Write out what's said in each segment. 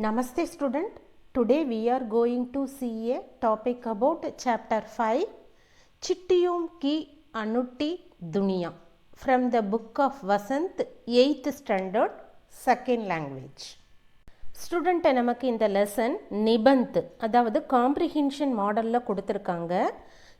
Namaste student. Today we are going to see a topic about chapter 5 Chittiyum Ki Anutti Duniya from the book of Vasant 8th standard second language. Student நமக்கு இந்த lesson நிபந்த் அதாவது comprehension மாடலில் கொடுத்துருக்காங்க.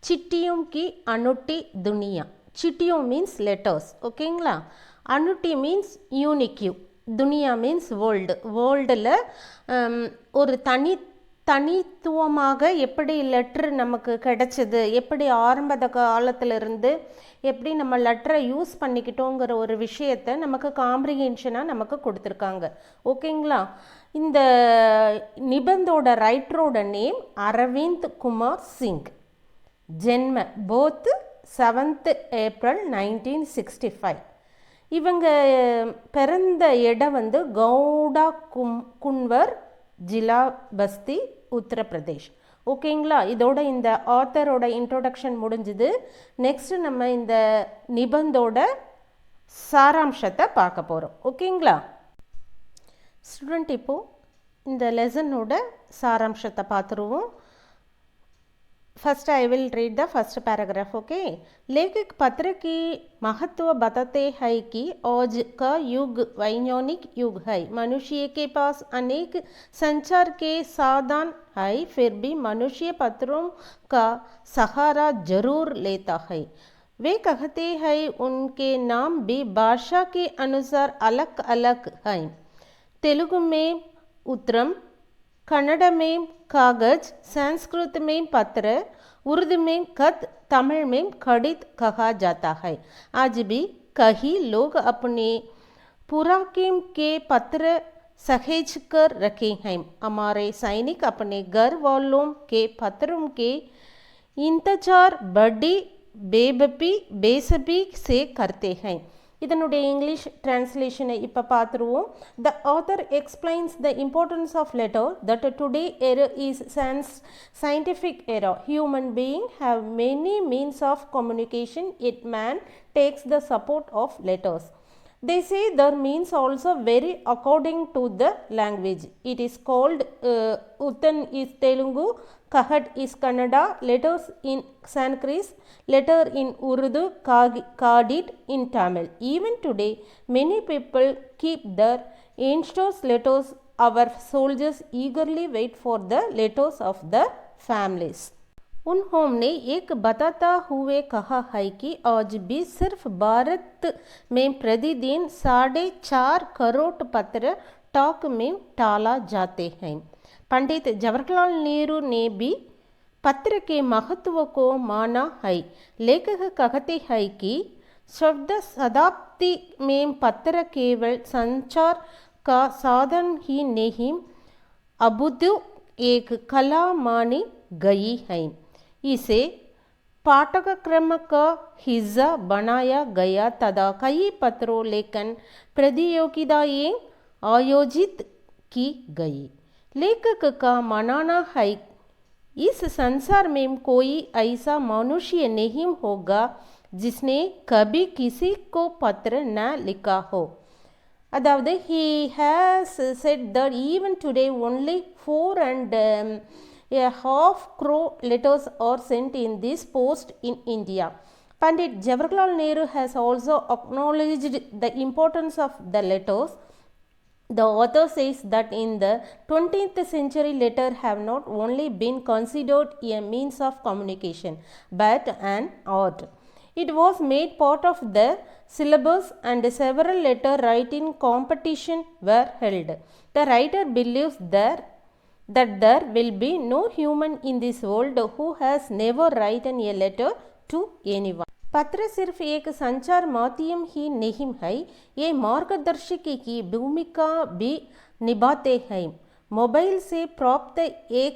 சிட்டியும் கி அனுட்டி துனியா. சிட்டியும் means letters, ஓகேங்களா. அனுட்டி means unique, துனியா means world. வேர்ல்டில் ஒரு தனித்துவமாக எப்படி லெட்ரு நமக்கு கிடைச்சது, எப்படி ஆரம்ப காலத்திலிருந்து எப்படி நம்ம லெட்டரை யூஸ் பண்ணிக்கிட்டோங்கிற ஒரு விஷயத்தை நமக்கு காம்ப்ரிஹென்ஷனாக நமக்கு கொடுத்துருக்காங்க, ஓகேங்களா. இந்த நிபந்தோட ரைட்டரோட நேம் அரவிந்த் குமார் சிங். ஜென்ம போத் 7th April 1965. இவங்க பிறந்த இடம் வந்து கவுடா குன்வர் ஜிலா பஸ்தி உத்தரப்பிரதேஷ், ஓகேங்களா. இதோட இந்த ஆத்தரோட இன்ட்ரோடக்ஷன் முடிஞ்சுது. நெக்ஸ்ட் நம்ம இந்த நிபந்தோட சாராம்சத்தை பார்க்க போகிறோம், ஓகேங்களா. ஸ்டூடெண்ட் இப்போது இந்த லெசனோட சாராம்சத்தை பார்த்துருவோம். First I will read the first paragraph. Okay. लेखक पत्र की महत्व बताते हैं कि आज का युग वैज्ञानिक युग है. मनुष्य के पास अनेक संचार के साधन है, फिर भी मनुष्य पत्रों का सहारा जरूर लेता है. वे कहते हैं उनके नाम भी भाषा के अनुसार अलग अलग हैं. तेलुगु में उत्तरम, कन्नड़ में कागज, संस्कृत में पत्र, उर्दू में खत, तमिल में खड़ित कहा जाता है. आज भी कई लोग अपने पुराकिम के पत्र सहेज कर रखे हैं. हमारे सैनिक अपने घर वालों के पत्रों के इंतजार बड़ी बेसब्री से करते हैं. இதனுடைய இங்கிலீஷ் டிரான்ஸ்லேஷனை இப்போ பார்த்துருவோம். The author explains the importance of letter that today era is scientific era. Human beings have many means of communication, yet man takes the support of letters. They say their means also vary according to the language. It is called Uttan is Telugu, Kahat is Kannada, letters in Sanskrit, letter in Urdu, Kadit in Tamil. Even today, many people keep their ancestors' letters. Our soldiers eagerly wait for the letters of the families. उन्होंने एक बताता हुए कहा है कि आज भी सिर्फ भारत में प्रतिदिन 4.5 करोड़ पत्र डाक में डाला जाते हैं. पंडित जवाहरलाल नेहरू ने भी पत्र के महत्व को माना है. लेखक कहते हैं कि 14वीं शताब्दी में पत्र केवल संचार का साधन ही नहीं, अबुद्ध एक कला मानी गई है. इसे पाठ्यक्रम का हिस्सा बनाया गया तथा कई पत्रों लेखन प्रतियोगिताएं आयोजित की गई. लेखक का मानना है इस संसार में कोई ऐसा मनुष्य नहीं होगा जिसने कभी किसी को पत्र न लिखा हो. अदावद he has said that even today only 4.5 crore letters are sent in this post in India. Pandit Jawaharlal Nehru has also acknowledged the importance of the letters. The author says that in the 20th century, letters have not only been considered a means of communication but an art. It was made part of the syllabus and several letter writing competitions were held. The writer believes that there will be no human in this world who has never written a letter to anyone. पत्र सिर्फ एक संचार माध्यम ही नहीं है, ये मार्गदर्शक की भूमिका भी निभाते हैं. मोबाइल से प्राप्त एक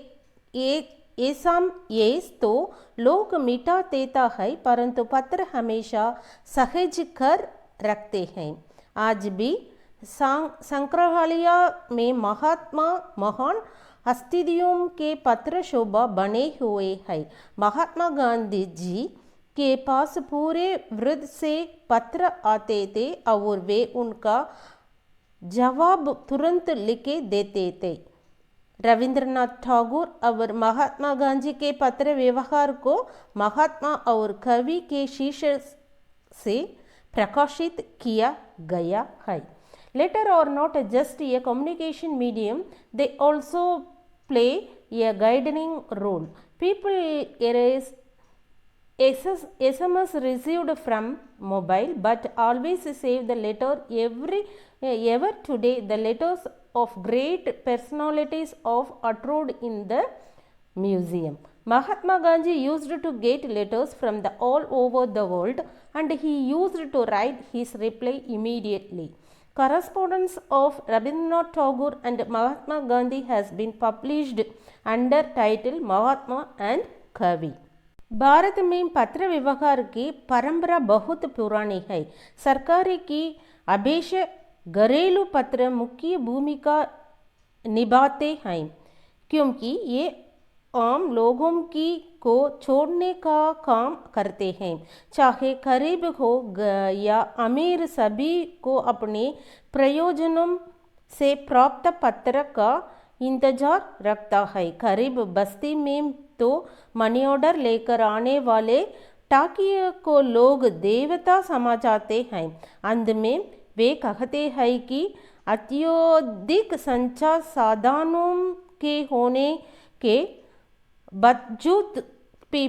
एसएमएस तो लोग मिटा देता है, परंतु पत्र हमेशा सहेज कर रखते हैं. आज भी संग्रहालय में महात्मा महान हस्तियों के पत्र शोभा बने हुए हैं. महात्मा गांधी जी के पास पूरे वृद्ध से पत्र आते थे और वे उनका जवाब तुरंत लिख देते थे. रविंद्रनाथ ठाकुर और महात्मा गांधी के पत्र व्यवहार को महात्मा और कवि के शीर्षक से प्रकाशित किया गया है. Letter are not just a communication medium, they also play a guiding role. People erase SMS received from mobile but always save the letter ever today. The letters of great personalities of uttered in the museum. Mahatma Gandhi used to get letters from all over the world and he used to write his reply immediately. Correspondence of Rabindranath Tagore and Mahatma Gandhi has been published under title Mahatma and Kavi. Bharat में पत्र व्यवहार की परंपरा बहुत पुरानी है. सरकारी की अपेक्षा घरेलू पत्र मुख्य भूमिका निभाते हैं क्योंकि ये आम लोगों की को छोड़ने का काम करते हैं. चाहे गरीब हो या अमीर, सभी को अपने प्रयोजनों से प्राप्त पत्र का इंतजार रखता है. गरीब बस्ती में तो मनी ऑर्डर लेकर आने वाले टाकिया को लोग देवता समझाते हैं. अंत में वे कहते हैं कि अत्यधिक संचार साधनों के होने के बावजूद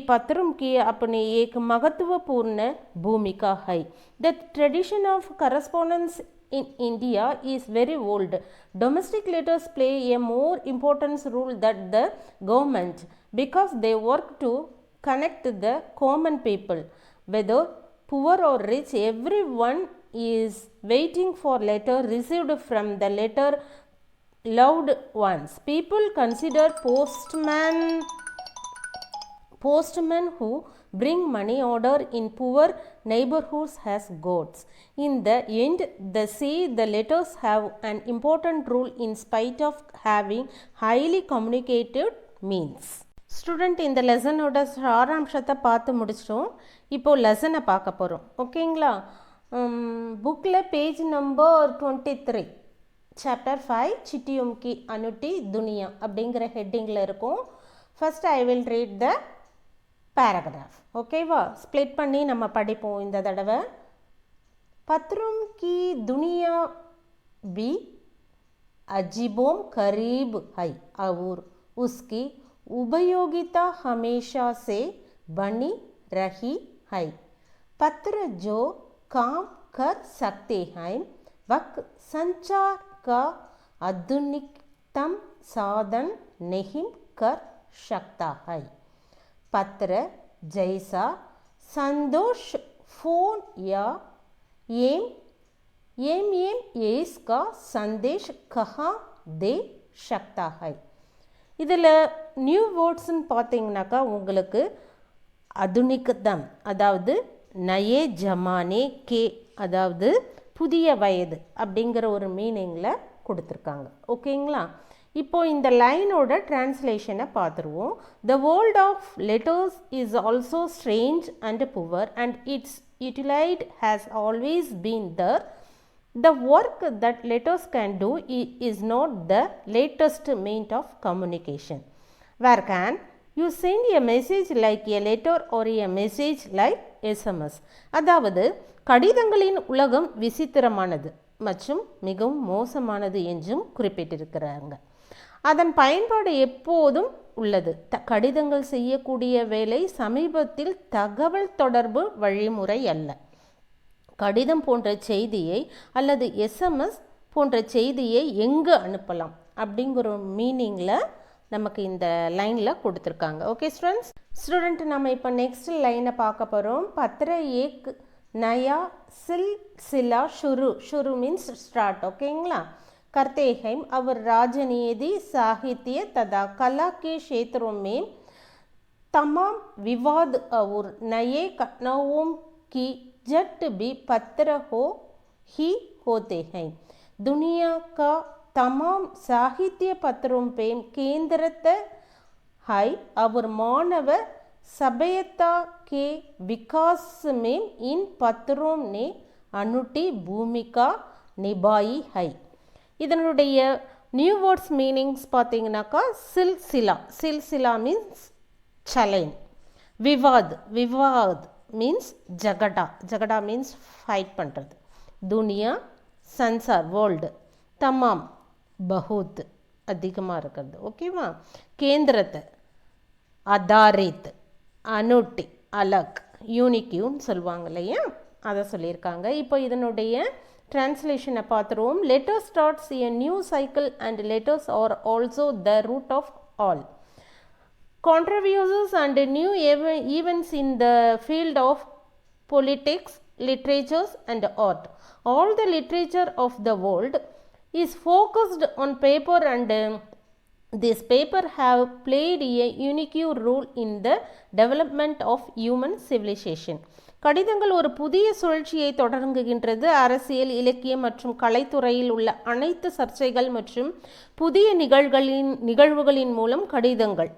पत्रों की अपनी एक महत्वपूर्ण भूमिका है. The tradition of correspondence in India is very old. Domestic letters play a more important role than the government because they work to connect the common people. Whether poor or rich, everyone is waiting for letter received from the letter loved ones. People consider postmen who bring money order in poor neighborhoods as gods. In the end, they say the letters have an important role in spite of having highly communicated means. Student, இந்த லெசனோட சாராம்சத்தை பார்த்து முடிச்சிட்டோம். இப்போது லெசனை பார்க்க போகிறோம். ஓகேங்களா? புக்கில் page number 23 chapter 5 சிட்டியும் கி அனுட்டி துனியா அப்படிங்கிற ஹெட்டிங்கில் இருக்கும். First I will read the paragraph. ओकेवा? स्प्लिट पन्नी நம்ம படிப்போம் இந்த தடவை. पत्रों की दुनिया भी अजीबों करीब है और उसकी उपयोगिता हमेशा से बनी रही है. पत्र जो काम कर सकते हैं वह संचार का आधुनिकतम साधन नहीं कर सकता है. पत्र जैसा संतोष फोन या इसका संदेश कहाँ दे सकता है. இதில் நியூ வேர்ட்ஸ்ன்னு பார்த்தீங்கன்னாக்கா உங்களுக்கு அதுனிகதம் அதாவது நயே ஜமானே கே அதாவது புதிய வயது அப்படிங்கிற ஒரு மீனிங்கில் கொடுத்துருக்காங்க. ஓகேங்களா? இப்போ இந்த லைனோட டிரான்ஸ்லேஷனை பார்த்துருவோம். The world of letters is also strange and poor and it's utilized has always been there. The work that letters can do is not the latest means of communication. Where can you send a message like a letter or a message like SMS? அதாவது கடிதங்களின் உலகம் விசித்திரமானது மற்றும் மிகவும் மோசமானது என்றும் குறிப்பிட்டிருக்கிறாங்க. அதன் பயன்பாடு எப்போதும் உள்ளது. கடிதங்கள் செய்யக்கூடிய வேலை சமீபத்தில் தகவல் தொடர்பு வழிமுறை அல்ல. கடிதம் போன்ற செய்தியை அல்லது எஸ்எம்எஸ் போன்ற செய்தியை எங்கே அனுப்பலாம் அப்படிங்கிற மீனிங்கில் நமக்கு இந்த லைனில் கொடுத்துருக்காங்க. ஓகே ஸ்டூடெண்ட், நம்ம இப்போ நெக்ஸ்ட் லைனை பார்க்க போகிறோம். பத்திர ஏக் நயா சில்சிலா शुरू मीन्स स्टार्ट. ओकेங்களா? करते हैं और राजनीति, साहित्य तथा कला के क्षेत्रों में तमाम विवाद और नए घटनाओं की जट भी पत्र ही होते हैं. दुनिया का तमाम साहित्य पत्रों पे केंद्रित है और मानव सभ्यता के विकास में इन पत्रों ने अनूठी भूमिका निभाई है. இதனுடைய நியூ வேர்ட்ஸ் மீனிங்ஸ் பார்த்தீங்கன்னாக்கா சில்சிலா மீன்ஸ் சலைன். விவாத் மீன்ஸ் ஜகடா மீன்ஸ் ஃபைட் பண்ணுறது. துனியா சன்சார் வேர்ல்டு. தமாம் பஹூத் அதிகமாக இருக்கிறது. ஓகேவா. கேந்திரத்தை அதாரித், அனுட்டி அலக், யூனிக்யூன்னு சொல்லுவாங்க இல்லையா, அதை சொல்லியிருக்காங்க. இப்போ இதனுடைய டிரான்ஸ்லேஷனை பார்த்துருவோம். Letters starts a new cycle and letters are also the root of all controversies and new events in the field of politics, literatures and art. All the literature of the world is focused on paper and this paper have played a unique role in the development of human civilization. கடிதங்கள் ஒரு புதிய சுழற்சியை தொடங்குகின்றது. அரசியல், இலக்கியம் மற்றும் கலைத்துறையில் உள்ள அனைத்து சர்ச்சைகள் மற்றும் புதிய நிகழ்வுகளின் மூலம் கடிதங்கள்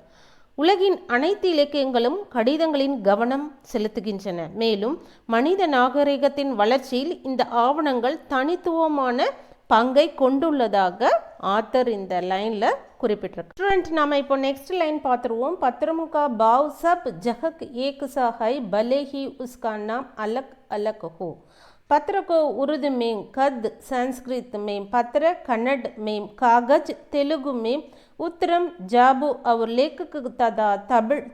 உலகின் அனைத்து இலக்கியங்களும் கடிதங்களின் கவனம் செலுத்துகின்றன. மேலும் மனித நாகரிகத்தின் வளர்ச்சியில் இந்த ஆவணங்கள் தனித்துவமான பங்கை கொண்டுள்ளதாக ஆத்தர் இந்த லைனில் குறிப்பிட்டிருக்கு. ஸ்டூடெண்ட், நாம் இப்போ நெக்ஸ்ட் லைன் பார்த்துருவோம். பத்ரமுகா பாவ் சப் ஜஹக் ஏக் सा है भले ही उसका नाम अलग अलग हो. पत्र को उर्दू में, कद संस्कृत में, पत्र कन्नड़ में, कागज तेलुगु में, उत्तरम जाबू और लेखक तथा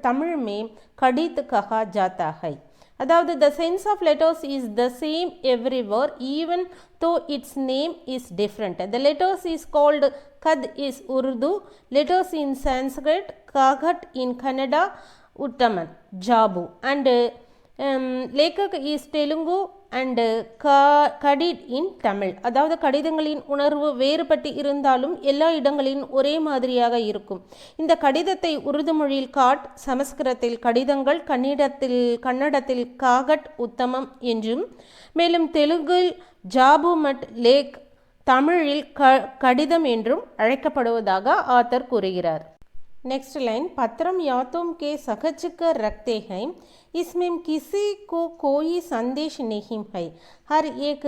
तमिल में खड़ीत कहा जाता है. அதாவது the sense of letters is the same everywhere even though its name is different. The letters is called kad is Urdu, letters in Sanskrit, kagat in Kannada, uttaman jabu, and lekak is Telugu and kadid in Tamil. அதாவது கடிதங்களின் உணர்வு வேறுபட்டு இருந்தாலும் எல்லா இடங்களிலும் ஒரே மாதிரியாக இருக்கும். இந்த கடிதத்தை உருது மொழியில் காட், சமஸ்கிருதத்தில் கடிதங்கள், கன்னடத்தில் காகட் உத்தமம் என்றும், மேலும் தெலுங்கில் ஜாபு மட் லேக், தமிழில் கடிதம் என்றும் அழைக்கப்படுவதாக ஆத்தர் கூறுகிறார். नेक्स्ट लाइन, पत्रम या तुम के सहज कर रखते हैं, इसमें किसी को कोई संदेश नहीं है, हर एक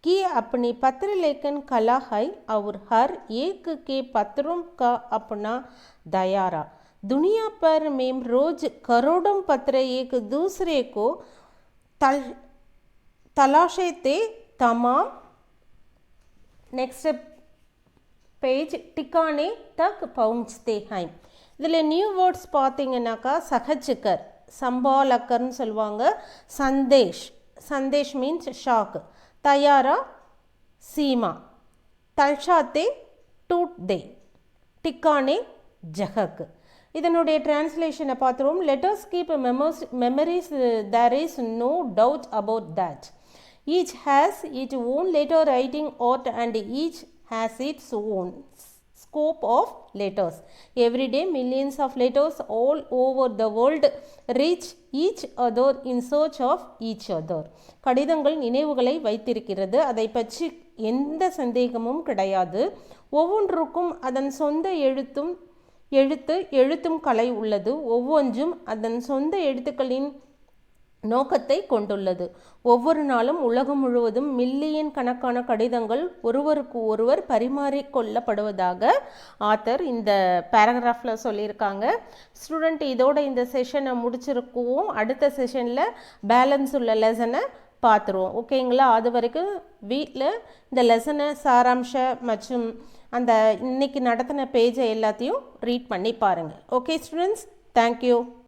की अपनी पत्र लेखन कला है और हर एक के पत्रों का अपना दायरा. दुनिया पर में रोज करोड़ों पत्र एक दूसरे को तलाशते तमाम नेक्स्ट पेज टिकाने तक पहुँचते हैं. இதில் நியூ வேர்ட்ஸ் பார்த்தீங்கன்னாக்கா சகஜ்கர், சம்பாலக்கர்னு சொல்லுவாங்க. Sandesh means shock. தயாரா சீமா. தல்ஷாத்தே டூட் தே. டிக்கானே ஜஹக். இதனுடைய டிரான்ஸ்லேஷனை பார்த்துருவோம். Letters keep memories, there is no doubt about that. Each has it own letter writing art and each has its own scope of letters. Every day millions of letters all over the world reach each other in search of each other. கடிதங்கள் நினைவுகளை வைத்திருக்கிறது, அதை பற்றி எந்த சந்தேகமும் கிடையாது. ஒவ்வொன்றுக்கும் அதன் சொந்த எழுத்தும் கலை உள்ளது. ஒவ்வொன்றும் அதன் சொந்த எழுத்துக்களின் நோக்கத்தை கொண்டுள்ளது. ஒவ்வொரு நாளும் உலகம் முழுவதும் மில்லியன் கணக்கான கடிதங்கள் ஒருவருக்கு ஒருவர் பரிமாறிக்கொள்ளப்படுவதாக ஆத்தர் இந்த பேராகிராஃபில் சொல்லியிருக்காங்க. ஸ்டூடெண்ட், இதோட இந்த செஷனை முடிச்சிருக்குவோம். அடுத்த செஷனில் பேலன்ஸ் உள்ள லெசனை பார்த்துருவோம். ஓகேங்களா? அது வரைக்கும் வீட்டில் இந்த லெசனை சாராம்சம் மற்றும் அந்த இன்னைக்கு நடத்தின பேஜை எல்லாத்தையும் ரீட் பண்ணி பாருங்கள். Okay students, thank you.